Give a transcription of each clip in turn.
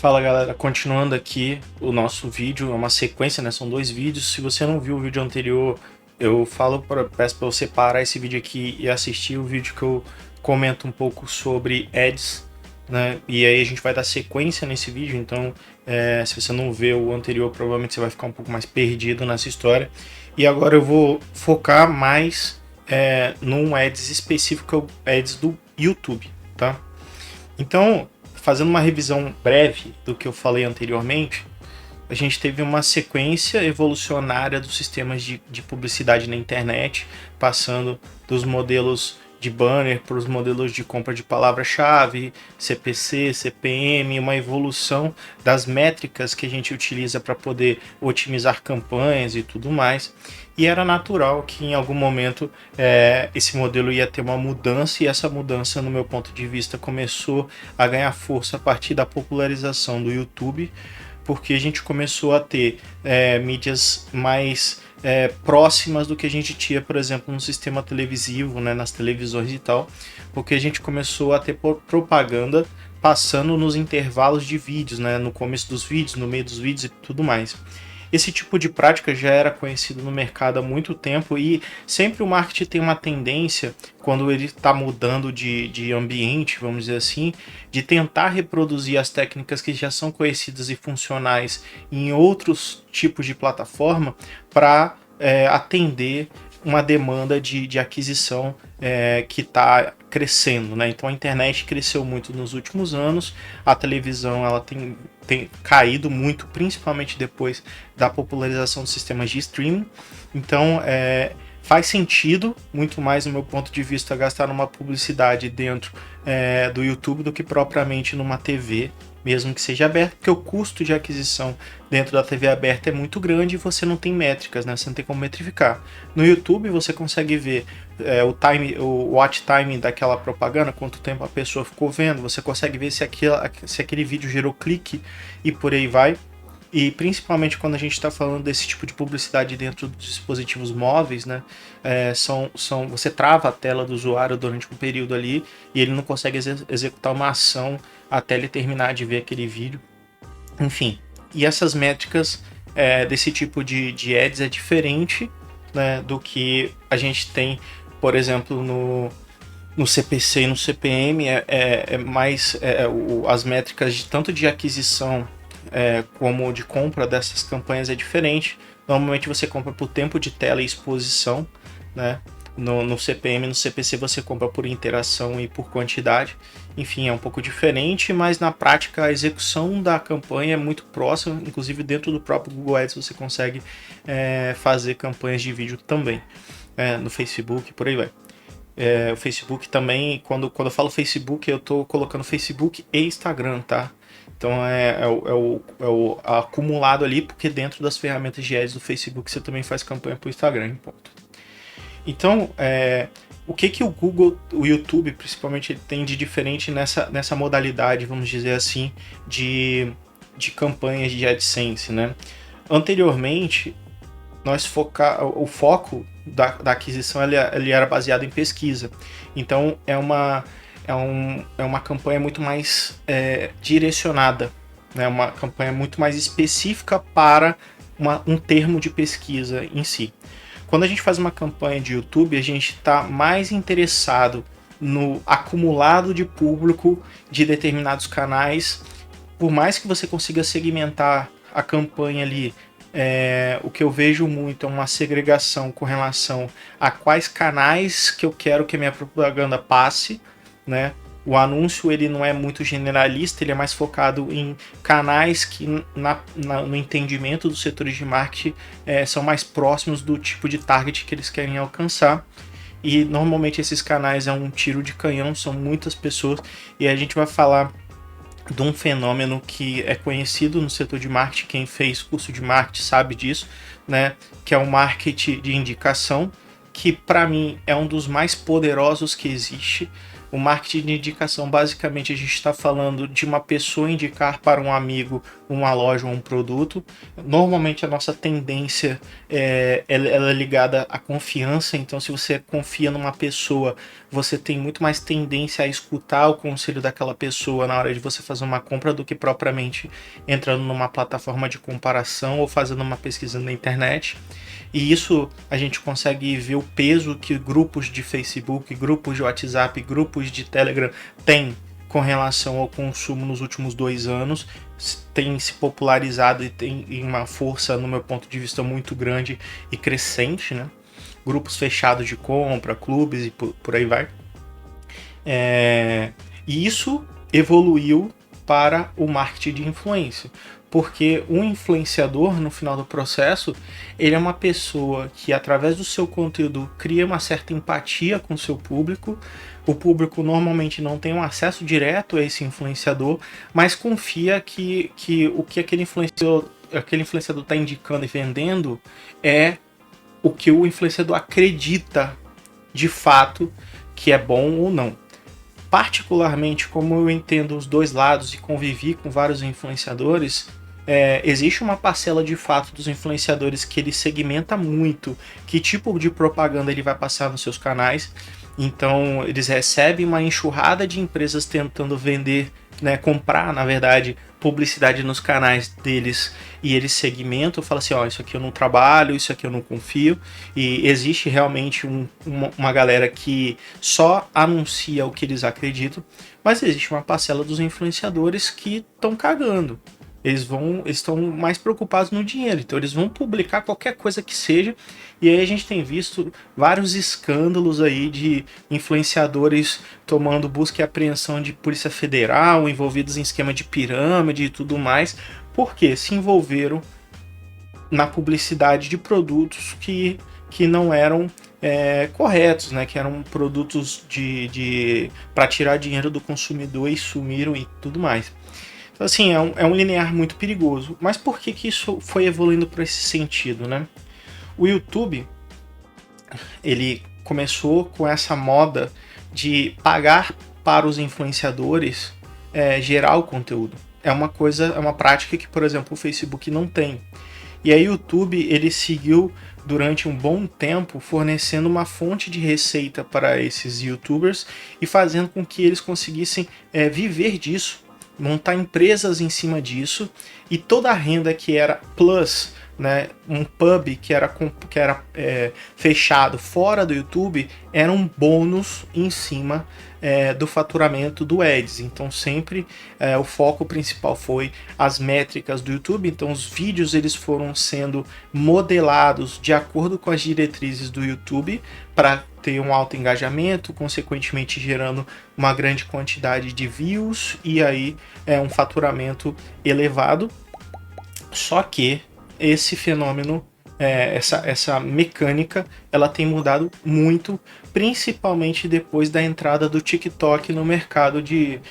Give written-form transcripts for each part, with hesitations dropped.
Fala galera, continuando aqui o nosso vídeo, é uma sequência, né? São dois vídeos. Se você não viu o vídeo anterior, peço para você parar esse vídeo aqui e assistir o vídeo que eu comento um pouco sobre ads, né? E aí a gente vai dar sequência nesse vídeo, então se você não vê o anterior, provavelmente você vai ficar um pouco mais perdido nessa história. E agora eu vou focar mais num ads específico, que é o ads do YouTube, tá? Então, fazendo uma revisão breve do que eu falei anteriormente, a gente teve uma sequência evolucionária dos sistemas de publicidade na internet, passando dos modelos de banner para os modelos de compra de palavra-chave, CPC, CPM, uma evolução das métricas que a gente utiliza para poder otimizar campanhas e tudo mais. E era natural que em algum momento esse modelo ia ter uma mudança, e essa mudança, no meu ponto de vista, começou a ganhar força a partir da popularização do YouTube, porque a gente começou a ter mídias mais próximas do que a gente tinha, por exemplo, no sistema televisivo, né, nas televisões e tal, porque a gente começou a ter propaganda passando nos intervalos de vídeos, né, no começo dos vídeos, no meio dos vídeos e tudo mais. Esse tipo de prática já era conhecido no mercado há muito tempo, e sempre o marketing tem uma tendência, quando ele está mudando de ambiente, vamos dizer assim, de tentar reproduzir as técnicas que já são conhecidas e funcionais em outros tipos de plataforma para atender uma demanda de aquisição que está crescendo, né? Então a internet cresceu muito nos últimos anos, a televisão ela tem caído muito, principalmente depois da popularização dos sistemas de streaming. Então faz sentido, muito mais no meu ponto de vista, gastar numa publicidade dentro do YouTube do que propriamente numa TV, mesmo que seja aberta, porque o custo de aquisição dentro da TV aberta é muito grande e você não tem métricas, né? Você não tem como metrificar. No YouTube você consegue ver o watch time daquela propaganda, quanto tempo a pessoa ficou vendo, você consegue ver se aquele vídeo gerou clique e por aí vai. E principalmente quando a gente está falando desse tipo de publicidade dentro dos dispositivos móveis, né? Você trava a tela do usuário durante um período ali e ele não consegue executar uma ação até ele terminar de ver aquele vídeo. Enfim, e essas métricas desse tipo de ads é diferente, né, do que a gente tem, por exemplo, no CPC e no CPM. As métricas tanto de aquisição como de compra dessas campanhas é diferente. Normalmente você compra por tempo de tela e exposição, né? No CPM, no CPC você compra por interação e por quantidade. Enfim, é um pouco diferente, mas na prática a execução da campanha é muito próxima. Inclusive dentro do próprio Google Ads você consegue fazer campanhas de vídeo também, no Facebook, por aí vai. O Facebook também, quando eu falo Facebook, eu estou colocando Facebook e Instagram, tá? Então é o acumulado ali, porque dentro das ferramentas de ads do Facebook você também faz campanha para o Instagram, ponto. Então, o que o YouTube principalmente, ele tem de diferente nessa modalidade, vamos dizer assim, de campanhas de AdSense, né? Anteriormente, o foco da aquisição ele era baseado em pesquisa. Então é uma campanha muito mais direcionada, né? Uma campanha muito mais específica para um termo de pesquisa em si. Quando a gente faz uma campanha de YouTube, a gente está mais interessado no acumulado de público de determinados canais. Por mais que você consiga segmentar a campanha ali, o que eu vejo muito é uma segregação com relação a quais canais que eu quero que a minha propaganda passe, né? O anúncio ele não é muito generalista, ele é mais focado em canais que no entendimento dos setores de marketing são mais próximos do tipo de target que eles querem alcançar. E normalmente esses canais é um tiro de canhão, são muitas pessoas, e a gente vai falar de um fenômeno que é conhecido no setor de marketing. Quem fez curso de marketing sabe disso, né? Que é o marketing de indicação, que para mim é um dos mais poderosos que existe. O marketing de indicação, basicamente, a gente está falando de uma pessoa indicar para um amigo uma loja ou um produto. Normalmente a nossa tendência ela é ligada à confiança, então se você confia numa pessoa, você tem muito mais tendência a escutar o conselho daquela pessoa na hora de você fazer uma compra do que propriamente entrando numa plataforma de comparação ou fazendo uma pesquisa na internet. E isso a gente consegue ver o peso que grupos de Facebook, grupos de WhatsApp, grupos de Telegram têm com relação ao consumo nos últimos 2 anos. Tem se popularizado e tem uma força, no meu ponto de vista, muito grande e crescente, né? Grupos fechados de compra, clubes e por aí vai. E isso evoluiu para o marketing de influência. Porque um influenciador, no final do processo, ele é uma pessoa que, através do seu conteúdo, cria uma certa empatia com o seu público. O público normalmente não tem um acesso direto a esse influenciador, mas confia que o que aquele influenciador está indicando e vendendo é o que o influenciador acredita de fato que é bom ou não. Particularmente, como eu entendo os dois lados e convivi com vários influenciadores, existe uma parcela de fato dos influenciadores que ele segmenta muito que tipo de propaganda ele vai passar nos seus canais. Então eles recebem uma enxurrada de empresas tentando vender, né, comprar, na verdade, publicidade nos canais deles, e eles segmentam, falam assim, isso aqui eu não trabalho, isso aqui eu não confio. E existe realmente uma galera que só anuncia o que eles acreditam, mas existe uma parcela dos influenciadores que estão cagando. Eles estão mais preocupados no dinheiro, então eles vão publicar qualquer coisa que seja. E aí a gente tem visto vários escândalos aí de influenciadores tomando busca e apreensão de Polícia Federal, envolvidos em esquema de pirâmide e tudo mais, porque se envolveram na publicidade de produtos que não eram corretos, né? Que eram produtos para tirar dinheiro do consumidor e sumiram e tudo mais. Então, assim, é um linear muito perigoso. Mas por que isso foi evoluindo para esse sentido, né? O YouTube, ele começou com essa moda de pagar para os influenciadores gerar o conteúdo. É uma prática que, por exemplo, o Facebook não tem. E aí o YouTube, ele seguiu durante um bom tempo fornecendo uma fonte de receita para esses YouTubers e fazendo com que eles conseguissem viver disso, montar empresas em cima disso, e toda a renda que era plus, né, um pub que era fechado fora do YouTube, era um bônus em cima do faturamento do Ads. Então sempre o foco principal foi as métricas do YouTube. Então os vídeos eles foram sendo modelados de acordo com as diretrizes do YouTube para ter um alto engajamento, consequentemente gerando uma grande quantidade de views e aí um faturamento elevado. Só que esse fenômeno, essa mecânica, ela tem mudado muito, principalmente depois da entrada do TikTok no mercado de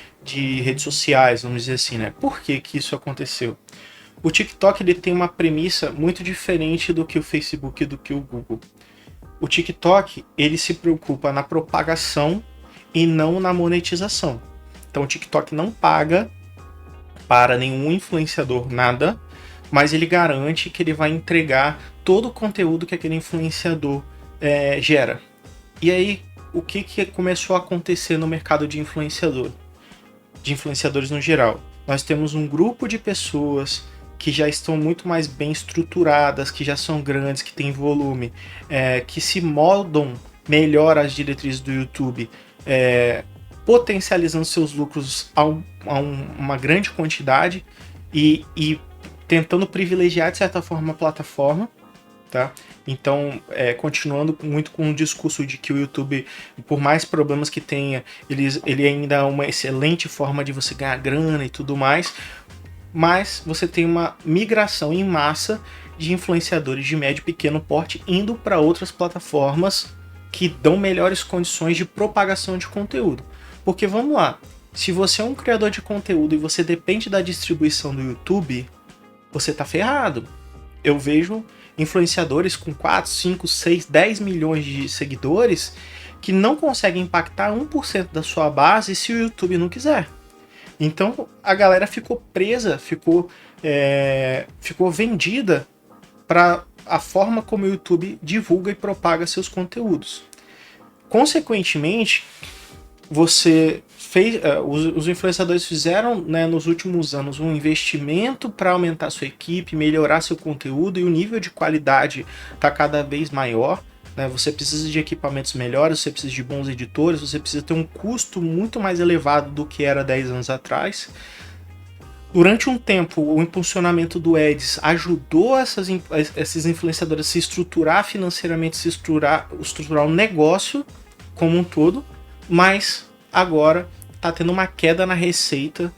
redes sociais, vamos dizer assim, né? Por que isso aconteceu? O TikTok ele tem uma premissa muito diferente do que o Facebook e do que o Google. O TikTok ele se preocupa na propagação e não na monetização. Então o TikTok não paga para nenhum influenciador nada, mas ele garante que ele vai entregar todo o conteúdo que aquele influenciador gera. E aí, o que começou a acontecer no mercado de influenciadores no geral? Nós temos um grupo de pessoas que já estão muito mais bem estruturadas, que já são grandes, que têm volume, que se moldam melhor às diretrizes do YouTube, potencializando seus lucros a uma grande quantidade e tentando privilegiar, de certa forma, a plataforma, tá? Então, continuando muito com o discurso de que o YouTube, por mais problemas que tenha, ele ainda é uma excelente forma de você ganhar grana e tudo mais, mas você tem uma migração em massa de influenciadores de médio e pequeno porte indo para outras plataformas que dão melhores condições de propagação de conteúdo. Porque vamos lá, se você é um criador de conteúdo e você depende da distribuição do YouTube, você tá ferrado. Eu vejo influenciadores com 4, 5, 6, 10 milhões de seguidores que não consegue impactar 1% da sua base se o YouTube não quiser. Então a galera ficou presa, ficou vendida para a forma como o YouTube divulga e propaga seus conteúdos. Consequentemente, os influenciadores fizeram, né, nos últimos anos um investimento para aumentar sua equipe, melhorar seu conteúdo, e o nível de qualidade está cada vez maior. Né? Você precisa de equipamentos melhores, você precisa de bons editores, você precisa ter um custo muito mais elevado do que era 10 anos atrás. Durante um tempo, o impulsionamento do Ads ajudou esses influenciadores a se estruturar financeiramente, se estruturar um negócio como um todo, mas agora está tendo uma queda na receita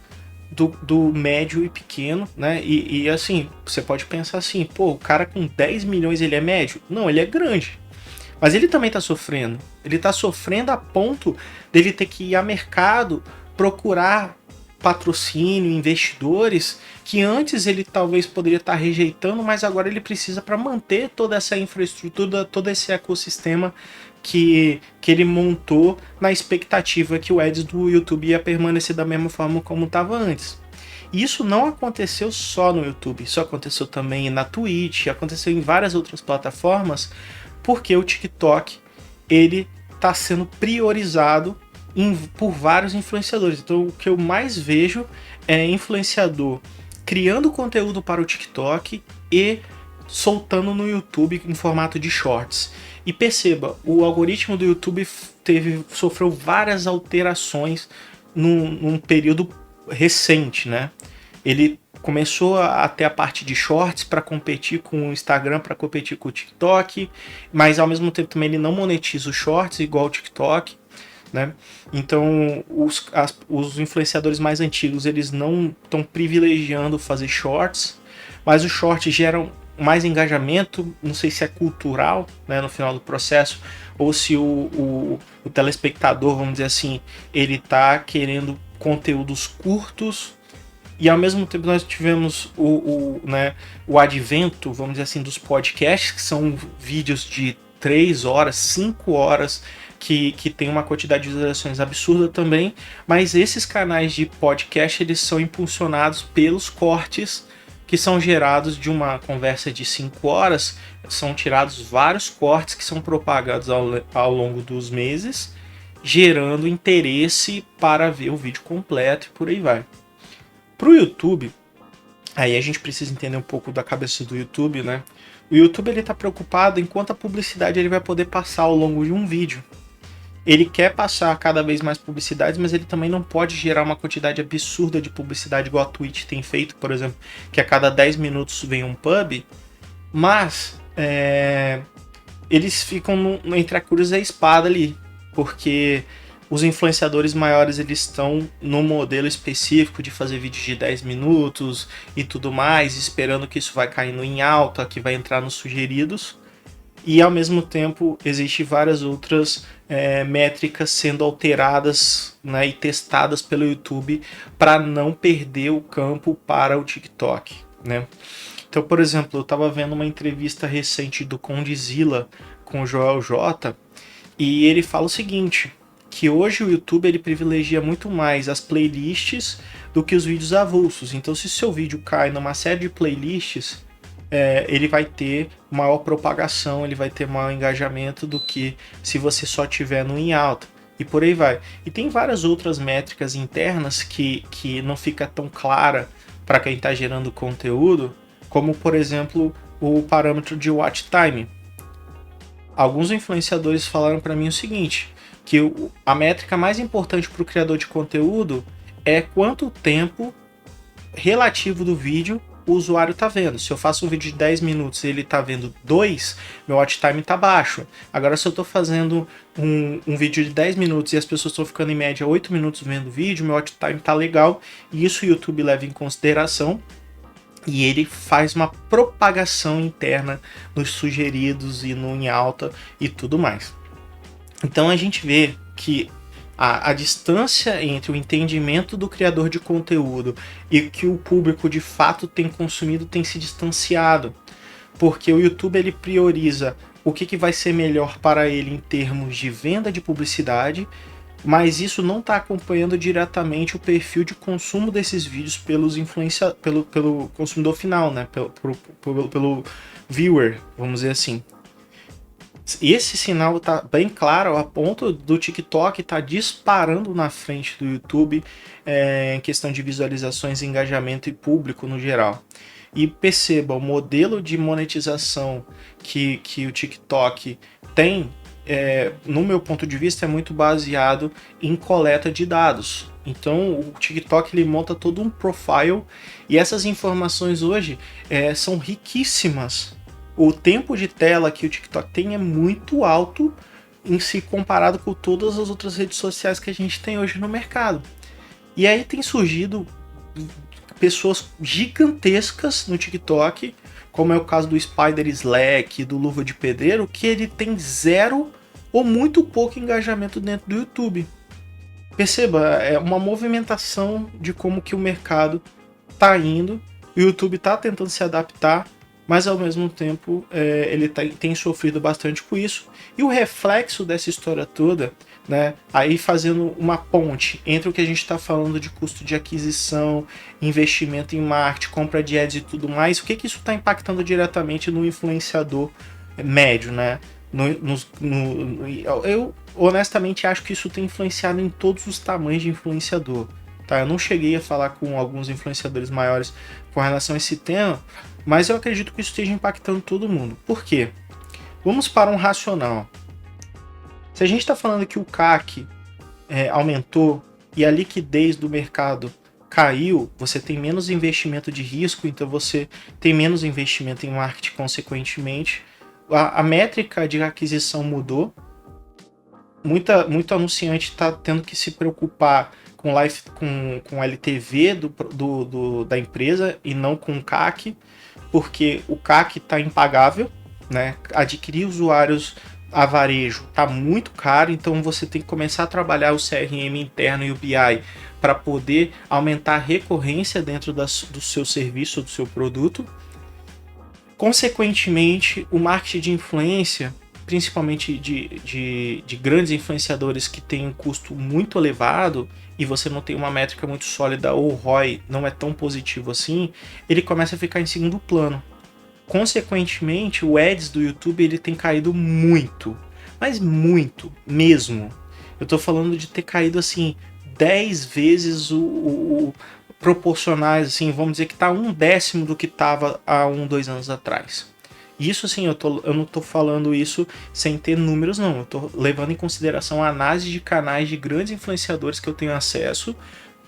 do médio e pequeno, né? E assim, você pode pensar assim, pô, o cara com 10 milhões ele é médio? Não, ele é grande. Mas ele também está sofrendo. Ele está sofrendo a ponto dele ter que ir a mercado procurar patrocínio, investidores, que antes ele talvez poderia estar rejeitando, mas agora ele precisa para manter toda essa infraestrutura, todo esse ecossistema que ele montou na expectativa que o Ads do YouTube ia permanecer da mesma forma como estava antes. Isso não aconteceu só no YouTube, isso aconteceu também na Twitch, aconteceu em várias outras plataformas, porque o TikTok ele está sendo priorizado por vários influenciadores. Então o que eu mais vejo é influenciador criando conteúdo para o TikTok e soltando no YouTube em formato de shorts. E perceba, o algoritmo do YouTube sofreu várias alterações num período recente, né? Ele começou a ter a parte de shorts para competir com o Instagram, para competir com o TikTok, mas ao mesmo tempo também ele não monetiza os shorts igual o TikTok, né? Então os influenciadores mais antigos eles não estão privilegiando fazer shorts, mas os shorts geram mais engajamento, não sei se é cultural, né, no final do processo, ou se o telespectador, vamos dizer assim, ele tá querendo conteúdos curtos, e ao mesmo tempo nós tivemos o advento, vamos dizer assim, dos podcasts, que são vídeos de 3 horas, 5 horas, que tem uma quantidade de visualizações absurda também, mas esses canais de podcast eles são impulsionados pelos cortes que são gerados de uma conversa de 5 horas, são tirados vários cortes que são propagados ao longo dos meses, gerando interesse para ver o vídeo completo e por aí vai. Para o YouTube, aí a gente precisa entender um pouco da cabeça do YouTube, né? O YouTube ele está preocupado em quanta publicidade ele vai poder passar ao longo de um vídeo. Ele quer passar cada vez mais publicidades, mas ele também não pode gerar uma quantidade absurda de publicidade igual a Twitch tem feito, por exemplo, que a cada 10 minutos vem um pub, mas eles ficam entre a cruz e a espada ali, porque os influenciadores maiores eles estão no modelo específico de fazer vídeos de 10 minutos e tudo mais, esperando que isso vai caindo em alta, que vai entrar nos sugeridos. E ao mesmo tempo existem várias outras métricas sendo alteradas, né, e testadas pelo YouTube para não perder o campo para o TikTok, né? Então, por exemplo, eu estava vendo uma entrevista recente do Condzilla com o Joel J, e ele fala o seguinte, que hoje o YouTube ele privilegia muito mais as playlists do que os vídeos avulsos. Então, se seu vídeo cai numa série de playlists, ele vai ter maior propagação, ele vai ter maior engajamento do que se você só tiver no em alta. E por aí vai. E tem várias outras métricas internas que não fica tão clara para quem está gerando conteúdo, como por exemplo o parâmetro de watch time. Alguns influenciadores falaram para mim o seguinte, que a métrica mais importante para o criador de conteúdo é quanto tempo relativo do vídeo o usuário está vendo. Se eu faço um vídeo de 10 minutos e ele está vendo 2, meu watch time está baixo. Agora, se eu estou fazendo um vídeo de 10 minutos e as pessoas estão ficando em média 8 minutos vendo o vídeo, meu watch time está legal, e isso o YouTube leva em consideração, e ele faz uma propagação interna nos sugeridos e no em alta e tudo mais. Então a gente vê que a distância entre o entendimento do criador de conteúdo e o que o público de fato tem consumido tem se distanciado, porque o YouTube ele prioriza o que vai ser melhor para ele em termos de venda de publicidade, mas isso não está acompanhando diretamente o perfil de consumo desses vídeos pelo consumidor final, né? Pelo viewer, vamos dizer assim. E esse sinal está bem claro a ponto do TikTok estar disparando na frente do YouTube em questão de visualizações, engajamento e público no geral. E perceba, o modelo de monetização que o TikTok tem, no meu ponto de vista, é muito baseado em coleta de dados. Então o TikTok ele monta todo um profile e essas informações hoje são riquíssimas. O tempo de tela que o TikTok tem é muito alto em se comparado com todas as outras redes sociais que a gente tem hoje no mercado. E aí tem surgido pessoas gigantescas no TikTok, como é o caso do Spider Slack, do Luva de Pedreiro, que ele tem zero ou muito pouco engajamento dentro do YouTube. Perceba, é uma movimentação de como que o mercado está indo, o YouTube está tentando se adaptar, mas ao mesmo tempo ele tem sofrido bastante com isso. E o reflexo dessa história toda, né, aí fazendo uma ponte entre o que a gente está falando de custo de aquisição, investimento em marketing, compra de ads e tudo mais, o que isso está impactando diretamente no influenciador médio, né? Eu honestamente acho que isso tem influenciado em todos os tamanhos de influenciador. Tá? Eu não cheguei a falar com alguns influenciadores maiores com relação a esse tema, mas eu acredito que isso esteja impactando todo mundo. Por quê? Vamos para um racional. Se a gente está falando que o CAC aumentou e a liquidez do mercado caiu, você tem menos investimento de risco, então você tem menos investimento em marketing consequentemente. A métrica de aquisição mudou. Muito anunciante está tendo que se preocupar com LTV da empresa e não com o CAC, porque o CAC está impagável, né? Adquirir usuários a varejo está muito caro, então você tem que começar a trabalhar o CRM interno e o BI para poder aumentar a recorrência dentro do seu serviço ou do seu produto. Consequentemente, o marketing de influência, principalmente de grandes influenciadores que têm um custo muito elevado e você não tem uma métrica muito sólida ou o ROI não é tão positivo assim, ele começa a ficar em segundo plano. Consequentemente, o ads do YouTube ele tem caído muito, mas muito mesmo. Eu tô falando de ter caído assim 10 vezes proporcionais, assim, vamos dizer que tá 1/10 do que tava há 2 anos atrás. Isso assim, eu não tô falando isso sem ter números, não. Eu tô levando em consideração a análise de canais de grandes influenciadores que eu tenho acesso.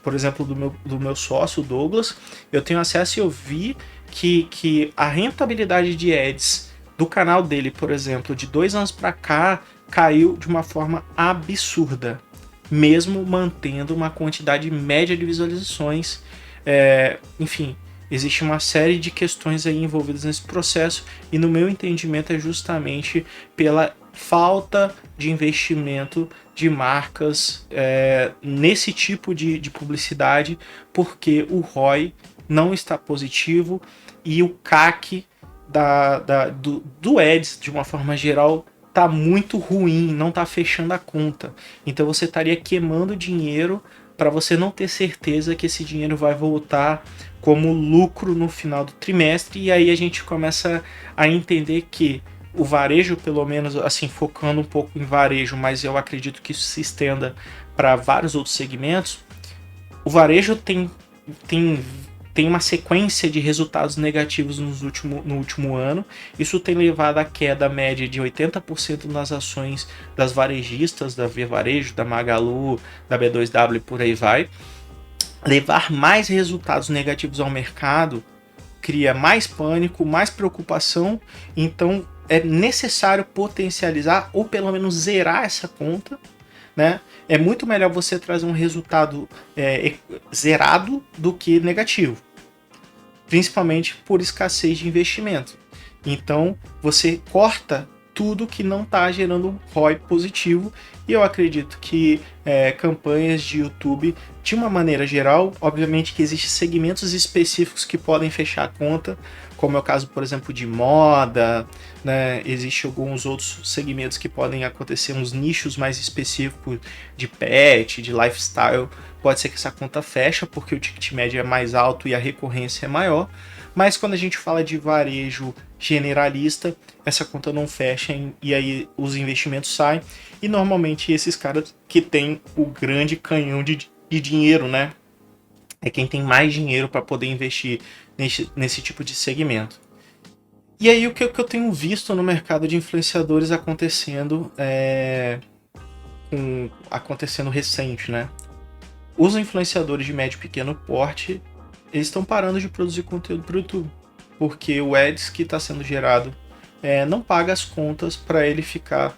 Por exemplo, do meu sócio, Douglas, eu tenho acesso e eu vi que a rentabilidade de ads do canal dele, por exemplo, de 2 anos para cá, caiu de uma forma absurda, mesmo mantendo uma quantidade média de visualizações. Enfim, existe uma série de questões aí envolvidas nesse processo e no meu entendimento é justamente pela falta de investimento de marcas nesse tipo de publicidade, porque o ROI não está positivo e o CAC do Ads, de uma forma geral, está muito ruim, não está fechando a conta. Então você estaria queimando dinheiro para você não ter certeza que esse dinheiro vai voltar como lucro no final do trimestre, e aí a gente começa a entender que o varejo, pelo menos assim, focando um pouco em varejo, mas eu acredito que isso se estenda para vários outros segmentos, o varejo tem uma sequência de resultados negativos no último ano. Isso tem levado à queda média de 80% nas ações das varejistas, da Via Varejo, da Magalu, da B2W e por aí vai. Levar mais resultados negativos ao mercado cria mais pânico, mais preocupação, então é necessário potencializar ou pelo menos zerar essa conta, né? É muito melhor você trazer um resultado zerado do que negativo, principalmente por escassez de investimento. Então você corta tudo que não está gerando um ROI positivo, e eu acredito que campanhas de YouTube de uma maneira geral. Obviamente que existem segmentos específicos que podem fechar a conta, como é o caso, por exemplo, de moda, né? Existem alguns outros segmentos que podem acontecer, uns nichos mais específicos de pet, de lifestyle. Pode ser que essa conta feche porque o ticket médio é mais alto e a recorrência é maior. Mas quando a gente fala de varejo generalista, essa conta não fecha e aí os investimentos saem. E normalmente esses caras que têm o grande canhão de dinheiro, né? É quem tem mais dinheiro para poder investir nesse tipo de segmento. E aí o que eu tenho visto no mercado de influenciadores acontecendo recente, né? Os influenciadores de médio e pequeno porte, eles estão parando de produzir conteúdo para o YouTube, porque o ads que está sendo gerado não paga as contas para ele ficar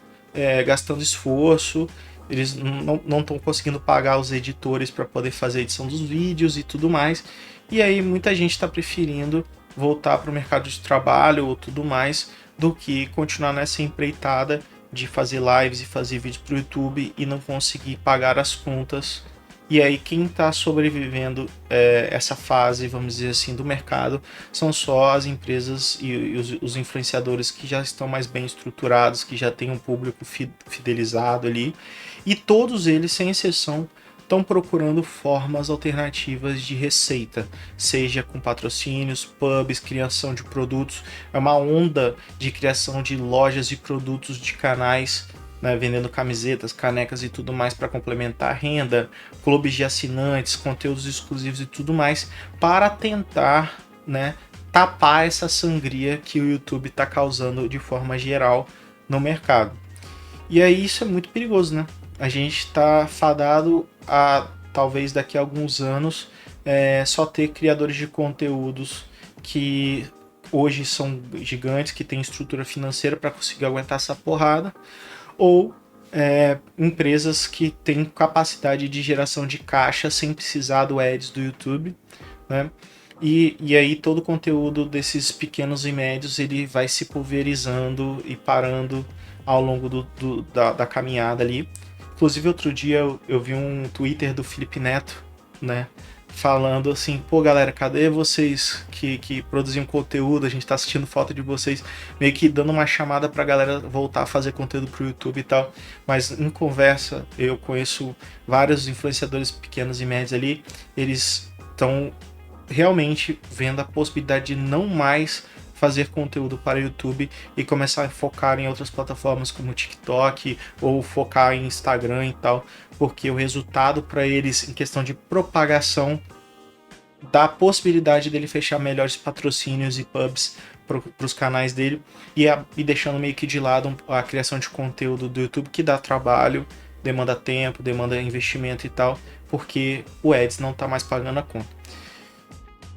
gastando esforço. Eles não estão conseguindo pagar os editores para poder fazer a edição dos vídeos e tudo mais. E aí muita gente está preferindo voltar para o mercado de trabalho ou tudo mais do que continuar nessa empreitada de fazer lives e fazer vídeos para o YouTube e não conseguir pagar as contas. E aí quem está sobrevivendo essa fase, vamos dizer assim, do mercado, são só as empresas e os influenciadores que já estão mais bem estruturados, que já tem um público fidelizado ali. E todos eles, sem exceção, estão procurando formas alternativas de receita, seja com patrocínios, pubs, criação de produtos. É uma onda de criação de lojas e produtos de canais, né, vendendo camisetas, canecas e tudo mais para complementar a renda, clubes de assinantes, conteúdos exclusivos e tudo mais, para tentar, né, tapar essa sangria que o YouTube está causando de forma geral no mercado. E aí isso é muito perigoso, né? A gente está fadado a, talvez daqui a alguns anos, só ter criadores de conteúdos que hoje são gigantes, que têm estrutura financeira para conseguir aguentar essa porrada, ou empresas que têm capacidade de geração de caixa sem precisar do ads do YouTube, né? E aí todo o conteúdo desses pequenos e médios ele vai se pulverizando e parando ao longo da caminhada ali. Inclusive outro dia eu vi um Twitter do Felipe Neto, né? Falando assim, pô galera, cadê vocês que produziam conteúdo? A gente tá assistindo falta de vocês, meio que dando uma chamada pra galera voltar a fazer conteúdo pro YouTube e tal. Mas em conversa, eu conheço vários influenciadores pequenos e médios ali, eles estão realmente vendo a possibilidade de não mais fazer conteúdo para o YouTube e começar a focar em outras plataformas como TikTok ou focar em Instagram e tal, porque o resultado para eles em questão de propagação dá a possibilidade dele fechar melhores patrocínios e pubs para os canais dele e deixando meio que de lado a criação de conteúdo do YouTube, que dá trabalho, demanda tempo, demanda investimento e tal, porque o Ads não está mais pagando a conta.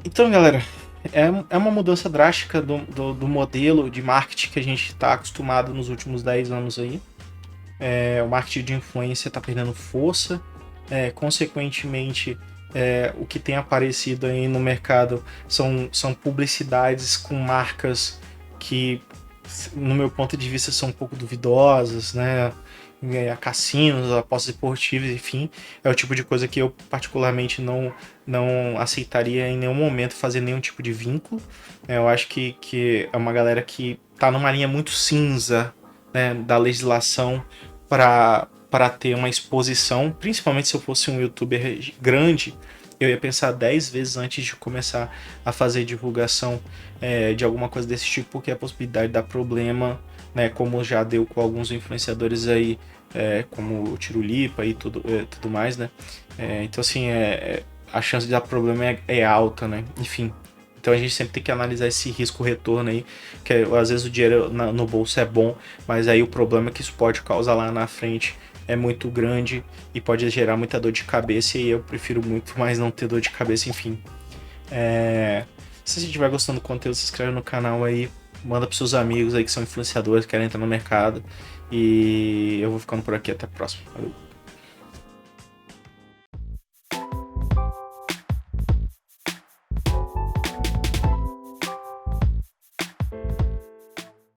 Então, galera, é uma mudança drástica do modelo de marketing que a gente está acostumado nos últimos 10 anos aí. O marketing de influência está perdendo força. Consequentemente, o que tem aparecido aí no mercado são publicidades com marcas que, no meu ponto de vista, são um pouco duvidosas, né? A cassinos, apostas esportivas, enfim, é o tipo de coisa que eu particularmente não aceitaria em nenhum momento fazer nenhum tipo de vínculo. Eu acho que é uma galera que tá numa linha muito cinza, né, da legislação para ter uma exposição, principalmente se eu fosse um youtuber grande, eu ia pensar 10 vezes antes de começar a fazer divulgação de alguma coisa desse tipo, porque a possibilidade de dar problema, né, como já deu com alguns influenciadores aí, como o Tirulipa e tudo mais, né? Então, assim, a chance de dar problema é alta, né? Enfim, então a gente sempre tem que analisar esse risco-retorno aí, que às vezes o dinheiro no bolso é bom, mas aí o problema que isso pode causar lá na frente é muito grande e pode gerar muita dor de cabeça, e eu prefiro muito mais não ter dor de cabeça, enfim. Se você estiver gostando do conteúdo, se inscreve no canal aí, manda pros seus amigos aí que são influenciadores, que querem entrar no mercado, e eu vou ficando por aqui, até a próxima. Valeu.